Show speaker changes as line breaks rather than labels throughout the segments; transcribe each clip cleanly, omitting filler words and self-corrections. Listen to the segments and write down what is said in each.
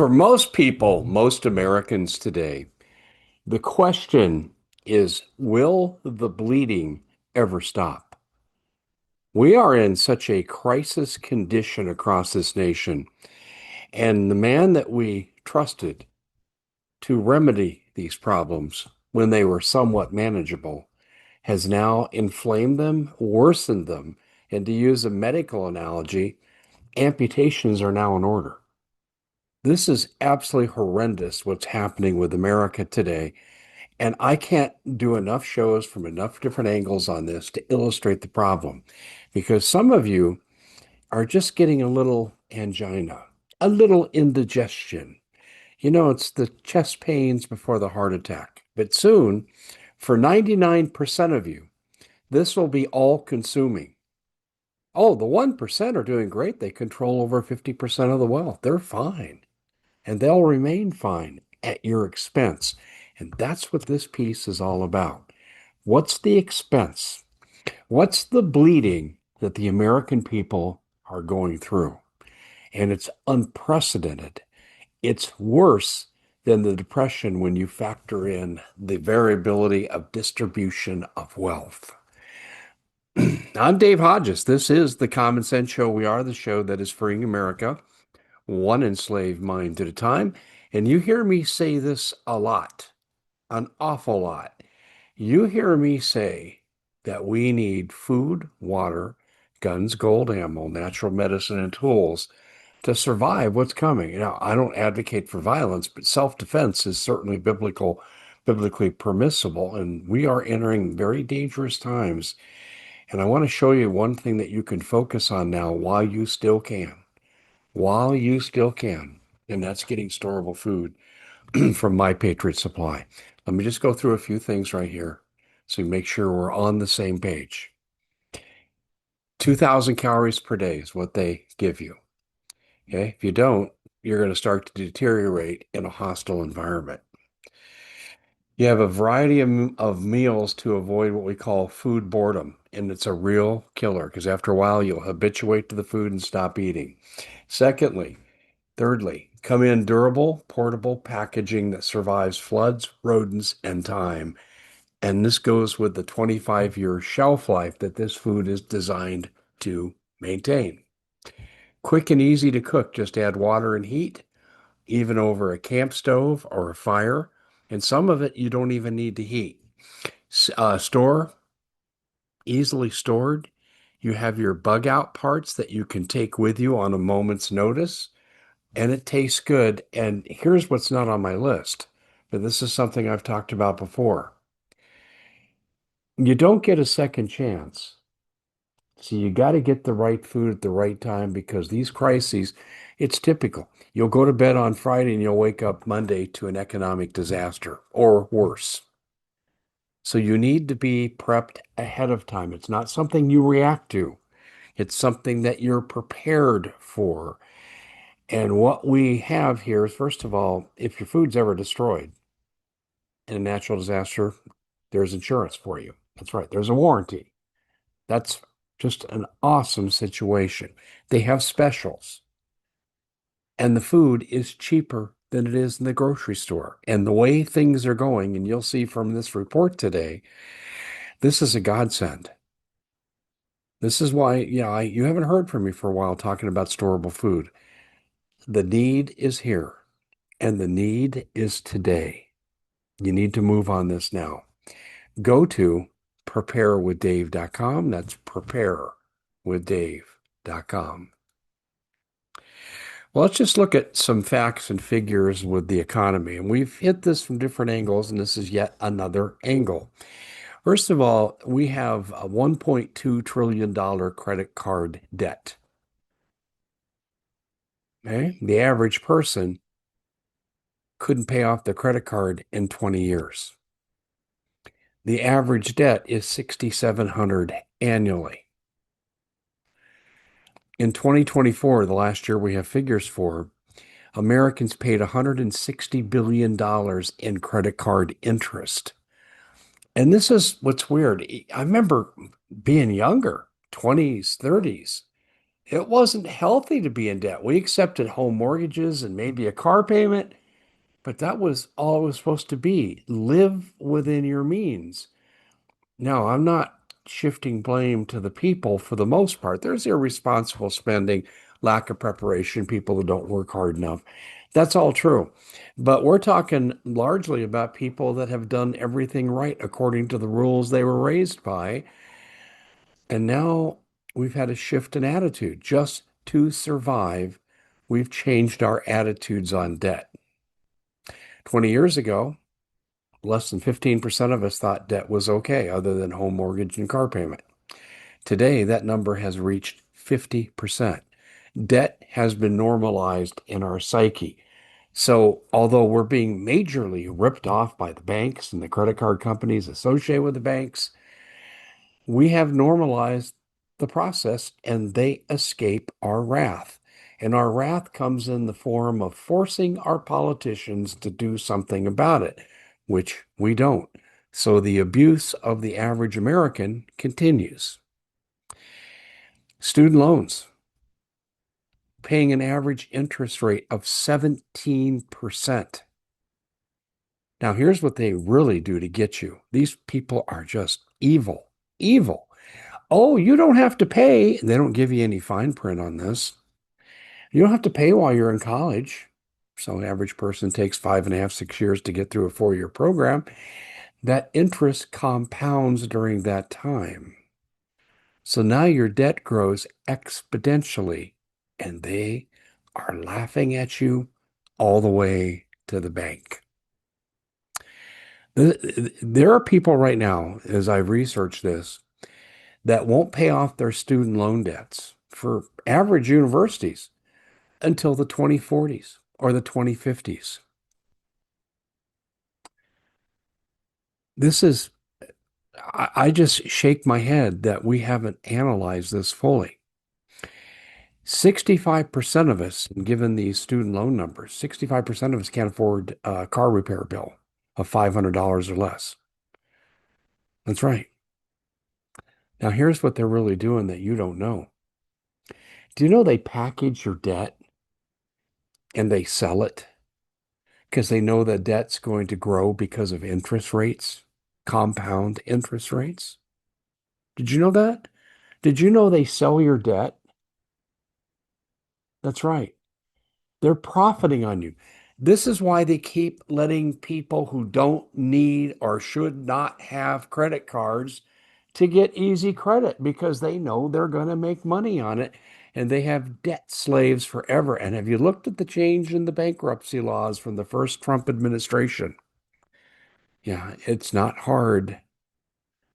For most people, most Americans today, the question is, will the bleeding ever stop? We are in such a crisis condition across this nation, and the man that we trusted to remedy these problems when they were somewhat manageable has now inflamed them, worsened them, and to use a medical analogy, amputations are now in order. This is absolutely horrendous what's happening with America today. And I can't do enough shows from enough different angles on this to illustrate the problem because some of you are just getting a little angina, a little indigestion. It's the chest pains before the heart attack. But soon, for 99% of you, this will be all consuming. Oh, the 1% are doing great. They control over 50% of the wealth. They're fine. And they'll remain fine at your expense. And that's what this piece is all about. What's the expense? What's the bleeding that the American people are going through? And it's unprecedented. It's worse than the Depression when you factor in the variability of distribution of wealth. I'm Dave Hodges. This is the Common Sense Show. We are the show that is freeing America one enslaved mind at a time. And you hear me say this a lot, an awful lot. You hear me say that we need food, water, guns, gold, ammo, natural medicine, and tools to survive what's coming. Now, I don't advocate for violence, but self-defense is certainly biblically permissible, and we are entering very dangerous times. And I want to show you one thing that you can focus on now while you still can. While you still can, and that's getting storable food from My Patriot Supply. Let me just go through a few things right here so we make sure we're on the same page. 2,000 calories per day is what they give you. Okay, if you don't, you're going to start to deteriorate in a hostile environment. You have a variety of meals to avoid what we call food boredom, and it's a real killer because after a while you'll habituate to the food and stop eating. Thirdly, come in durable, portable packaging that survives floods, rodents, and time. And this goes with the 25-year shelf life that this food is designed to maintain. Quick and easy to cook. Just add water and heat, even over a camp stove or a fire. And some of it you don't even need to heat. Store, easily stored. You have your bug out parts that you can take with you on a moment's notice. And it tastes good. And here's what's not on my list, but this is something I've talked about before. You don't get a second chance. So you got to get the right food at the right time because these crises, it's typical. You'll go to bed on Friday and you'll wake up Monday to an economic disaster or worse. So you need to be prepped ahead of time. It's not something you react to. It's something that you're prepared for. And what we have here is, first of all, if your food's ever destroyed in a natural disaster, there's insurance for you. That's right. There's a warranty. That's just an awesome situation. They have specials, and the food is cheaper than it is in the grocery store. And the way things are going, and you'll see from this report today, this is a godsend. This is why, you haven't heard from me for a while talking about storable food. The need is here, and the need is today. You need to move on this now. Go to preparewithdave.com. That's preparewithdave.com. Well, let's just look at some facts and figures with the economy. And we've hit this from different angles, and this is yet another angle. First of all, we have a $1.2 trillion credit card debt. Okay? The average person couldn't pay off their credit card in 20 years. The average debt is $6,700 annually. In 2024, the last year we have figures for, Americans paid $160 billion in credit card interest. And this is what's weird. I remember being younger, 20s, 30s, It wasn't healthy to be in debt. We accepted home mortgages and maybe a car payment, but that was all it was supposed to be. Live within your means. Now, I'm not shifting blame to the people for the most part. There's irresponsible spending, lack of preparation, people who don't work hard enough. That's all true. But we're talking largely about people that have done everything right according to the rules they were raised by. And now we've had a shift in attitude. Just to survive, we've changed our attitudes on debt. 20 years ago, less than 15% of us thought debt was okay, other than home mortgage and car payment. Today, that number has reached 50%. Debt has been normalized in our psyche. So, although we're being majorly ripped off by the banks and the credit card companies associated with the banks, we have normalized the process and they escape our wrath. And our wrath comes in the form of forcing our politicians to do something about it, which we don't. So the abuse of the average American continues. Student loans paying an average interest rate of 17%. Now, here's what they really do to get you. These people are just evil, evil. Oh, you don't have to pay. They don't give you any fine print on this. You don't have to pay while you're in college. So an average person takes 5.5, 6 years to get through a 4-year program. That interest compounds during that time. So now your debt grows exponentially, and they are laughing at you all the way to the bank. There are people right now, as I've researched this, that won't pay off their student loan debts for average universities until the 2040s or the 2050s. This is, I just shake my head that we haven't analyzed this fully. 65% of us, given these student loan numbers, 65% of us can't afford a car repair bill of $500 or less. That's right. Now, here's what they're really doing that you don't know. Do you know they package your debt and they sell it because they know that debt's going to grow because of interest rates, compound interest rates? Did you know that? Did you know they sell your debt? That's right. They're profiting on you. This is why they keep letting people who don't need or should not have credit cards to get easy credit because they know they're going to make money on it and they have debt slaves forever. And have you looked at the change in the bankruptcy laws from the first Trump administration? Yeah, it's not hard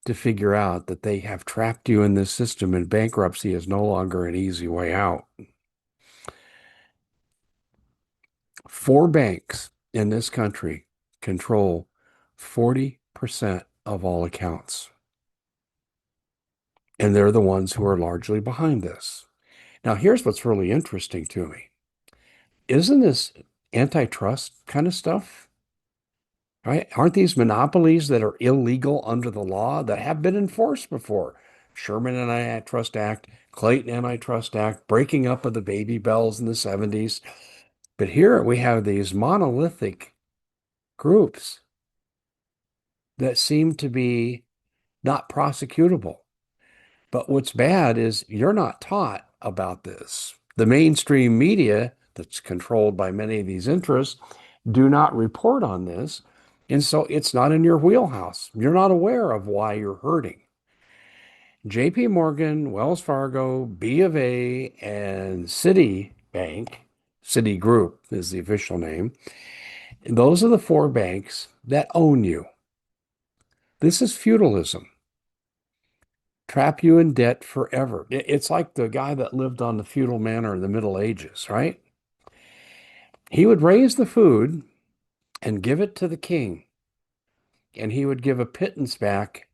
to figure out that they have trapped you in this system and bankruptcy is no longer an easy way out. 4 banks in this country control 40% of all accounts. And they're the ones who are largely behind this. Now, here's what's really interesting to me. Isn't this antitrust kind of stuff? Right? Aren't these monopolies that are illegal under the law that have been enforced before? Sherman Antitrust Act, Clayton Antitrust Act, breaking up of the baby bells in the 70s. But here we have these monolithic groups that seem to be not prosecutable. But what's bad is you're not taught about this. The mainstream media that's controlled by many of these interests do not report on this. And so it's not in your wheelhouse. You're not aware of why you're hurting. JP Morgan, Wells Fargo, B of A, and Citibank, Citigroup is the official name. Those are the 4 banks that own you. This is feudalism. Trap you in debt forever. It's like the guy that lived on the feudal manor in the Middle Ages, right? He would raise the food and give it to the king, and he would give a pittance back,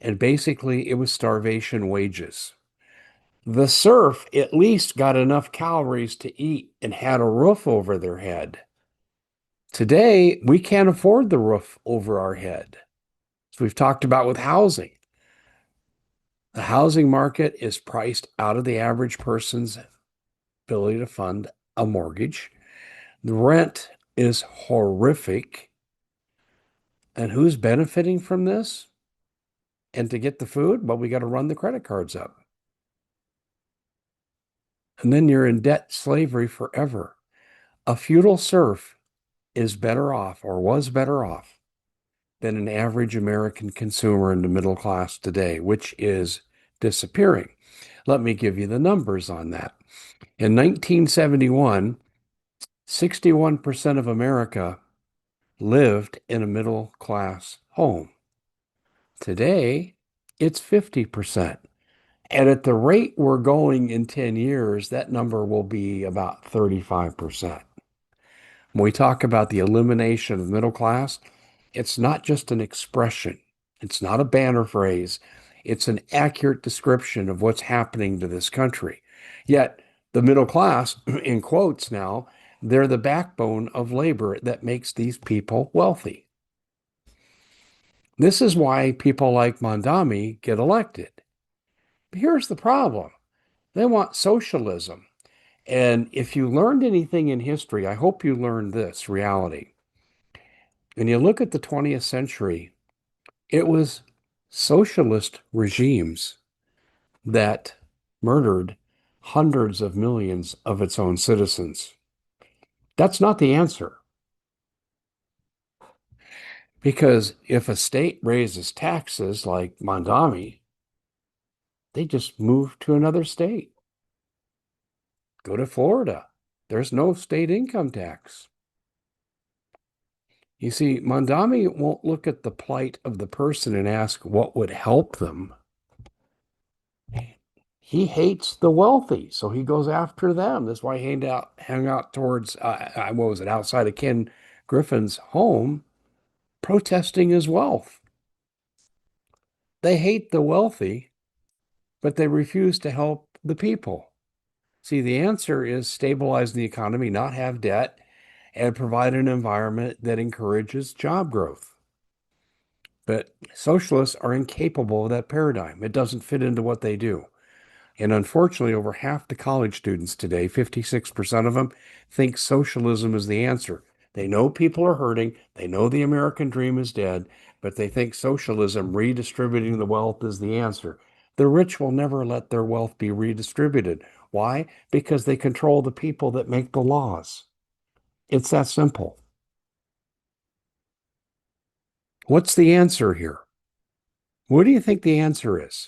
and basically it was starvation wages. The serf at least got enough calories to eat and had a roof over their head. Today, we can't afford the roof over our head. So we've talked about with housing. The housing market is priced out of the average person's ability to fund a mortgage. The rent is horrific. And who's benefiting from this? And to get the food, well, we got to run the credit cards up. And then you're in debt slavery forever. A feudal serf is better off or was better off than an average American consumer in the middle class today, which is disappearing. Let me give you the numbers on that. In 1971, 61% of America lived in a middle class home. Today, it's 50%. And at the rate we're going in 10 years, that number will be about 35%. When we talk about the elimination of the middle class, it's not just an expression. It's not a banner phrase. It's an accurate description of what's happening to this country. Yet the middle class, in quotes now, they're the backbone of labor that makes these people wealthy. This is why people like Mondami get elected. But here's the problem. They want socialism. And if you learned anything in history, I hope you learned this reality. When you look at the 20th century, it was socialist regimes that murdered hundreds of millions of its own citizens. That's not the answer. Because if a state raises taxes like Mondami, they just move to another state. Go to Florida. There's no state income tax. You see, Mondami won't look at the plight of the person and ask what would help them. He hates the wealthy, so he goes after them. That's why he hung out towards, what was it, outside of Ken Griffin's home, protesting his wealth. They hate the wealthy, but they refuse to help the people. See, the answer is stabilize the economy, not have debt, and provide an environment that encourages job growth. But socialists are incapable of that paradigm. It doesn't fit into what they do. And unfortunately, over half the college students today, 56% of them, think socialism is the answer. They know people are hurting. They know the American dream is dead, but they think socialism, redistributing the wealth, is the answer. The rich will never let their wealth be redistributed. Why? Because they control the people that make the laws. It's that simple. What's the answer here? What do you think the answer is?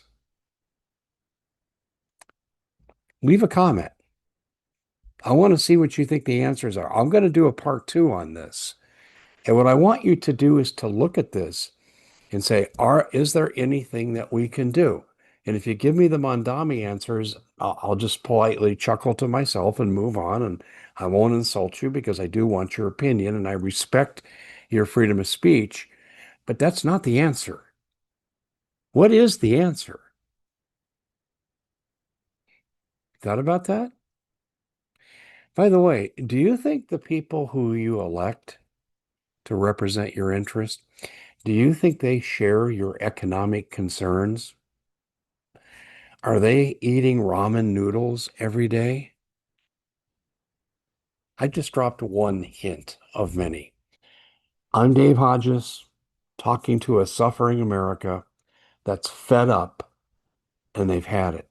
Leave a comment. I want to see what you think the answers are. I'm going to do a part 2 on this. And what I want you to do is to look at this and say, is there anything that we can do? And if you give me the Mondami answers, I'll just politely chuckle to myself and move on. And I won't insult you because I do want your opinion and I respect your freedom of speech. But that's not the answer. What is the answer? Thought about that? By the way, do you think the people who you elect to represent your interest, do you think they share your economic concerns? Are they eating ramen noodles every day? I just dropped one hint of many. I'm Dave Hodges, talking to a suffering America that's fed up and they've had it.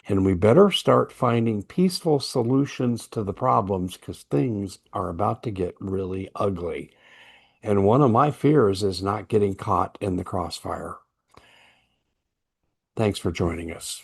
And we better start finding peaceful solutions to the problems because things are about to get really ugly. And one of my fears is not getting caught in the crossfire. Thanks for joining us.